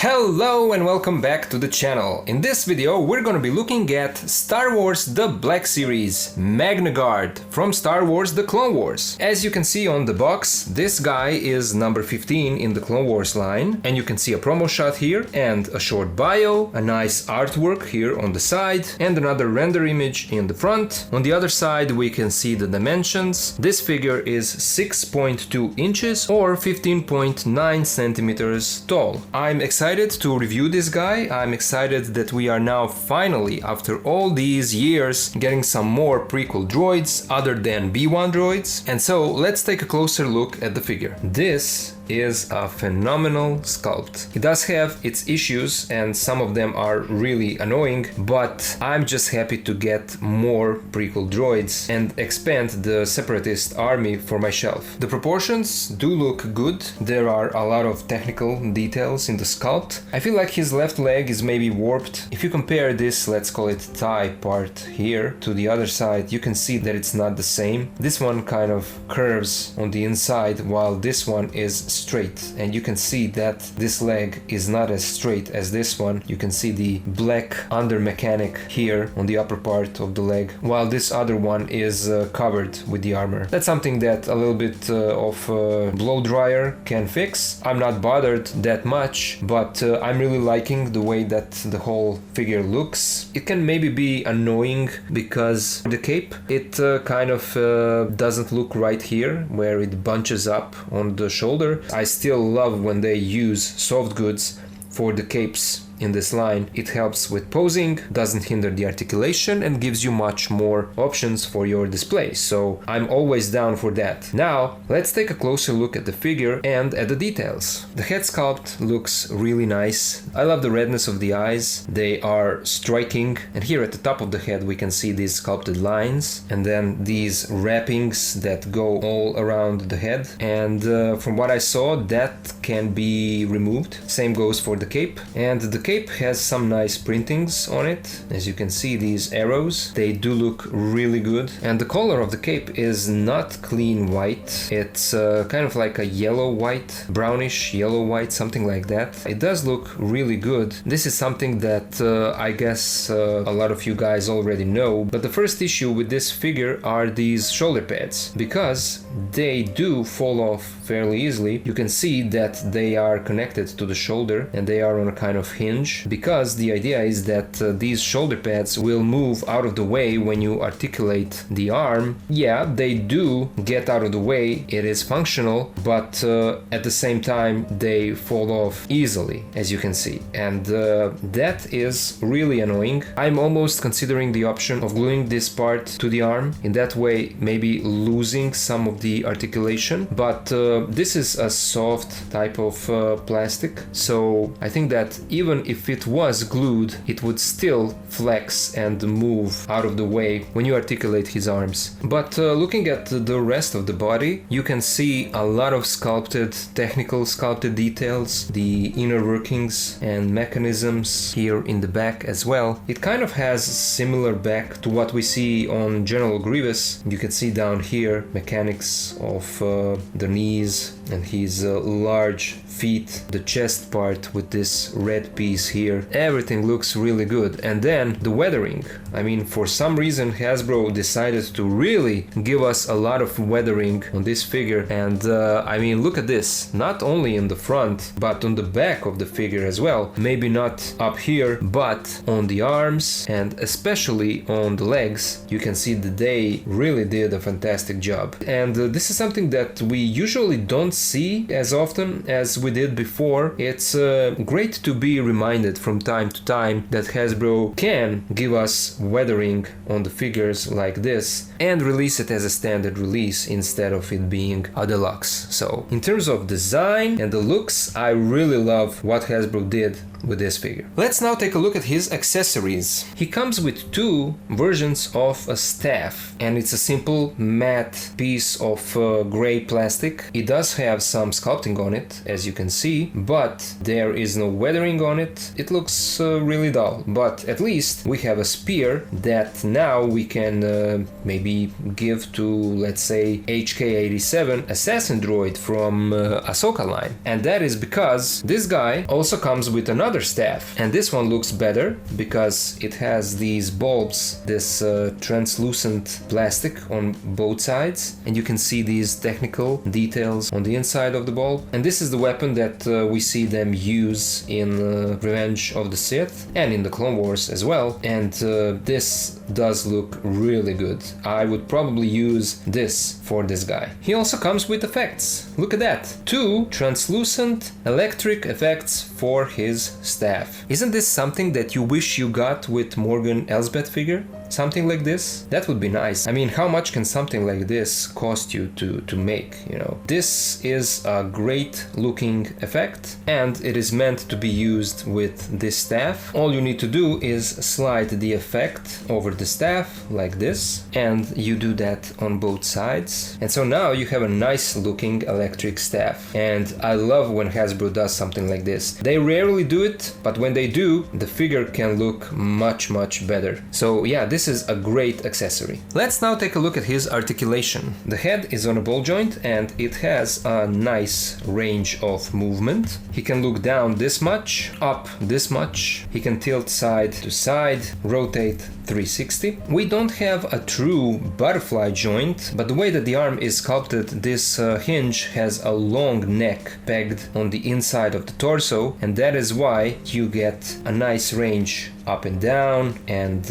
Hello and welcome back to the channel. In this video we're gonna be looking at Star Wars The Black Series MagnaGuard from Star Wars The Clone Wars. As you can see on the box, this guy is number 15 in the Clone Wars line, and you can see a promo shot here and a short bio, a nice artwork here on the side and another render image in the front. On the other side we can see the dimensions. This figure is 6.2 inches or 15.9 centimeters tall. I'm excited to review this guy. I'm excited that we are now finally, after all these years, getting some more prequel droids other than B1 droids. And so let's take a closer look at the figure. This is a phenomenal sculpt. It does have its issues and some of them are really annoying, but I'm just happy to get more prequel droids and expand the Separatist army for my shelf. The proportions do look good. There are a lot of technical details in the sculpt. I feel like his left leg is maybe warped. If you compare this, let's call it thigh part here, to the other side, you can see that it's not the same. This one kind of curves on the inside while this one is straight, and you can see that this leg is not as straight as this one. You can see the black under mechanic here on the upper part of the leg, while this other one is covered with the armor. That's something that a little bit of blow dryer can fix. I'm not bothered that much, but I'm really liking the way that the whole figure looks. It can maybe be annoying because the cape, it kind of doesn't look right here where it bunches up on the shoulder. I still love when they use soft goods for the capes in this line. It helps with posing, doesn't hinder the articulation, and gives you much more options for your display, so I'm always down for that. Now let's take a closer look at the figure and at the details. The head sculpt looks really nice. I love the redness of the eyes, they are striking, and here at the top of the head we can see these sculpted lines and then these wrappings that go all around the head, and from what I saw, that can be removed. Same goes for the cape, and the cape has some nice printings on it. As you can see, these arrows, they do look really good, and the color of the cape is not clean white. It's kind of like a yellow white, brownish yellow white, something like that. It does look really good. This is something that I guess a lot of you guys already know, but the first issue with this figure are these shoulder pads, because they do fall off fairly easily. You can see that they are connected to the shoulder and they are on a kind of hinge, because the idea is that these shoulder pads will move out of the way when you articulate the arm. Yeah, they do get out of the way, it is functional, but at the same time they fall off easily, as you can see, and that is really annoying. I'm almost considering the option of gluing this part to the arm, in that way maybe losing some of the articulation, but this is a soft type of plastic, so I think that even if it was glued, it would still flex and move out of the way when you articulate his arms. But looking at the rest of the body, you can see a lot of technical sculpted details, the inner workings and mechanisms here in the back as well. It kind of has similar back to what we see on General Grievous. You can see down here mechanics of the knees and his large feet, the chest part with this red piece here. Everything looks really good. And then the weathering. I mean, for some reason Hasbro decided to really give us a lot of weathering on this figure, and I mean, look at this. Not only in the front but on the back of the figure as well. Maybe not up here, but on the arms and especially on the legs, you can see that they really did a fantastic job. And this is something that we usually don't see as often as we did before. It's great to be reminded from time to time that Hasbro can give us weathering on the figures like this and release it as a standard release instead of it being a deluxe. So in terms of design and the looks, I really love what Hasbro did with this figure. Let's now take a look at his accessories. He comes with two versions of a staff, and it's a simple matte piece of gray plastic. It does have some sculpting on it, as you can see, but there is no weathering on it. It looks really dull, but at least we have a spear that now we can maybe give to, let's say, HK-87 assassin droid from Ahsoka line. And that is because this guy also comes with another staff, and this one looks better because it has these bulbs, this translucent plastic on both sides, and you can see these technical details on the inside of the bulb. And this is the weapon that we see them use in Revenge of the Sith and in the Clone Wars as well, and this does look really good. I would probably use this for this guy. He also comes with effects. Look at that. 2 translucent electric effects for his staff. Isn't this something that you wish you got with Morgan Elsbeth figure? Something like this? That would be nice. I mean, how much can something like this cost you to make, you know? This is a great looking effect, and it is meant to be used with this staff. All you need to do is slide the effect over the staff like this, and you do that on both sides. And so now you have a nice looking electric staff. And I love when Hasbro does something like this. They rarely do it, but when they do, the figure can look much better. So yeah, this is a great accessory. Let's now take a look at his articulation. The head is on a ball joint and it has a nice range of movement. He can look down this much, up this much. He can tilt side to side, rotate 360. We don't have a true butterfly joint, but the way that the arm is sculpted, this hinge has a long neck pegged on the inside of the torso, and that is why you get a nice range up and down and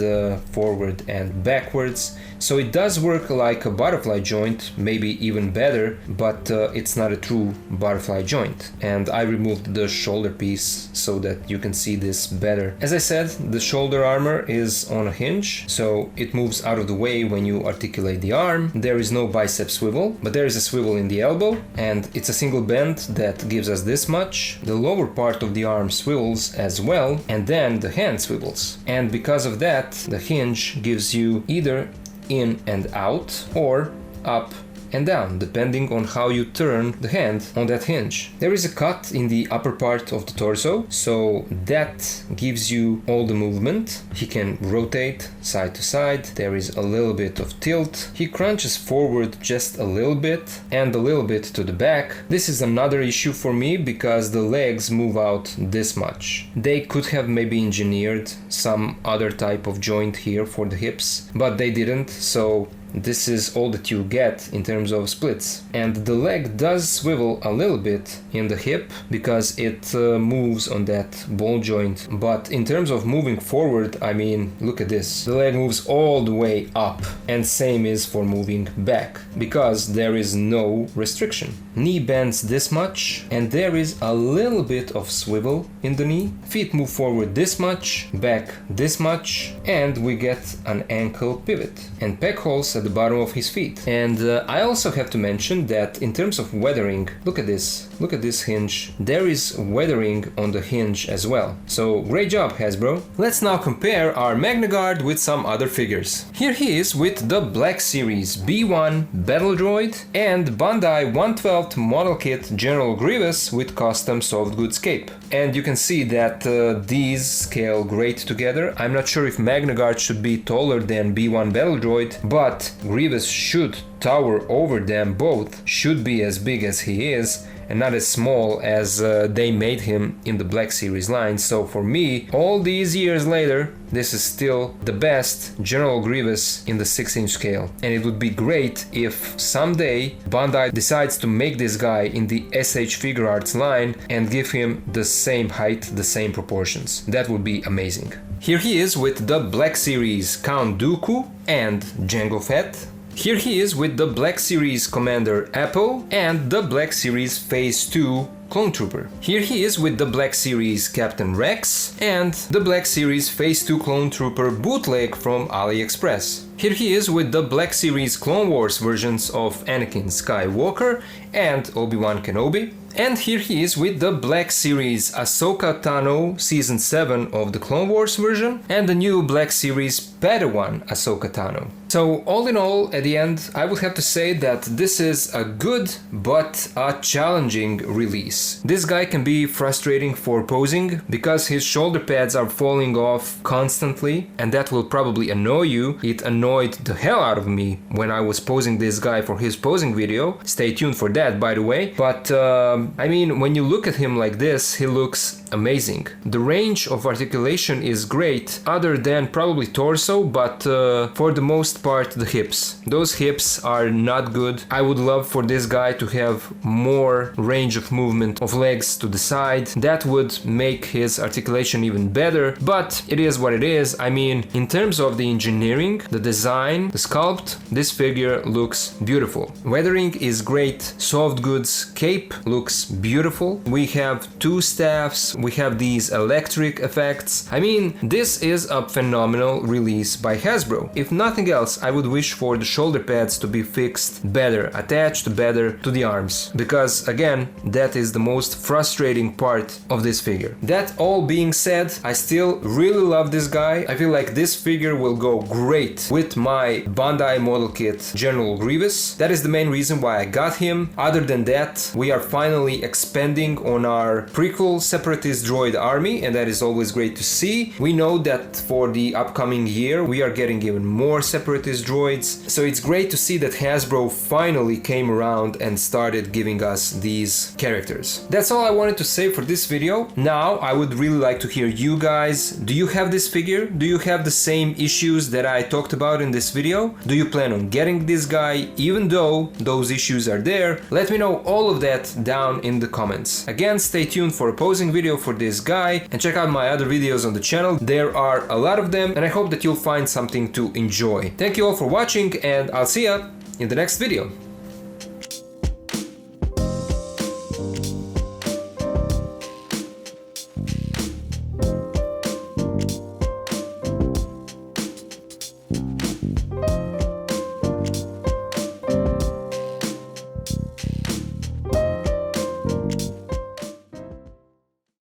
forward and backwards. So it does work like a butterfly joint, maybe even better, but it's not a true butterfly joint. And I removed the shoulder piece so that you can see this better. As I said, the shoulder armor is on a hinge, so it moves out of the way when you articulate the arm. There is no bicep swivel, but there is a swivel in the elbow, and it's a single bend that gives us this much. The lower part of the arm swivels as well, and then the hand swivels. And because of that, the hinge gives you either in and out or up and down, depending on how you turn the hand on that hinge. There is a cut in the upper part of the torso, so that gives you all the movement. He can rotate side to side, there is a little bit of tilt. He crunches forward just a little bit and a little bit to the back. This is another issue for me because the legs move out this much. They could have maybe engineered some other type of joint here for the hips, but they didn't, so this is all that you get in terms of splits. And the leg does swivel a little bit in the hip because it moves on that ball joint. But in terms of moving forward, I mean, look at this. The leg moves all the way up, and same is for moving back because there is no restriction. Knee bends this much and there is a little bit of swivel in the knee. Feet move forward this much, back this much, and we get an ankle pivot and peg holes at the bottom of his feet. And I also have to mention that in terms of weathering, look at this hinge. There is weathering on the hinge as well. So great job, Hasbro. Let's now compare our MagnaGuard with some other figures. Here he is with the Black Series B1 Battle Droid and Bandai 112th model kit General Grievous with custom soft goods cape. And you can see that these scale great together. I'm not sure if MagnaGuard should be taller than B1 Battle Droid, but Grievous should tower over them both, should be as big as he is and not as small as they made him in the Black Series line. So for me, all these years later, this is still the best General Grievous in the 6-inch scale. And it would be great if someday Bandai decides to make this guy in the SH Figure Arts line and give him the same height, the same proportions. That would be amazing. Here he is with the Black Series Count Dooku and Jango Fett. Here he is with the Black Series Commander Apple and the Black Series Phase 2 Clone Trooper. Here he is with the Black Series Captain Rex and the Black Series Phase 2 Clone Trooper bootleg from AliExpress. Here he is with the Black Series Clone Wars versions of Anakin Skywalker and Obi-Wan Kenobi. And here he is with the Black Series Ahsoka Tano Season 7 of the Clone Wars version and the new Black Series Padawan Ahsoka Tano. So all in all, at the end, I would have to say that this is a good but a challenging release. This guy can be frustrating for posing because his shoulder pads are falling off constantly, and that will probably annoy you. It annoyed the hell out of me when I was posing this guy for his posing video. Stay tuned for that, by the way. But I mean, when you look at him like this, he looks amazing. The range of articulation is great, other than probably torso, but for the most part the hips. Those hips are not good. I would love for this guy to have more range of movement of legs to the side. That would make his articulation even better, but it is what it is. I mean, in terms of the engineering, the design, the sculpt, this figure looks beautiful. Weathering is great. Soft goods cape looks beautiful. We have two staffs. We have these electric effects. I mean, this is a phenomenal release by Hasbro. If nothing else, I would wish for the shoulder pads to be fixed better, attached better to the arms, because again, that is the most frustrating part of this figure. That all being said, I still really love this guy. I feel like this figure will go great with my Bandai model kit General Grievous. That is the main reason why I got him. Other than that, we are finally expanding on our prequel Separatist droid army, and that is always great to see. We know that for the upcoming year we are getting even more Separatist droids, so it's great to see that Hasbro finally came around and started giving us these characters. That's all I wanted to say for this video. Now I would really like to hear you guys. Do you have this figure? Do you have the same issues that I talked about in this video? Do you plan on getting this guy even though those issues are there? Let me know all of that down in the comments. Again, stay tuned for a posing video for this guy and check out my other videos on the channel. There are a lot of them, and I hope that you'll find something to enjoy. Thank you all for watching, and I'll see ya in the next video.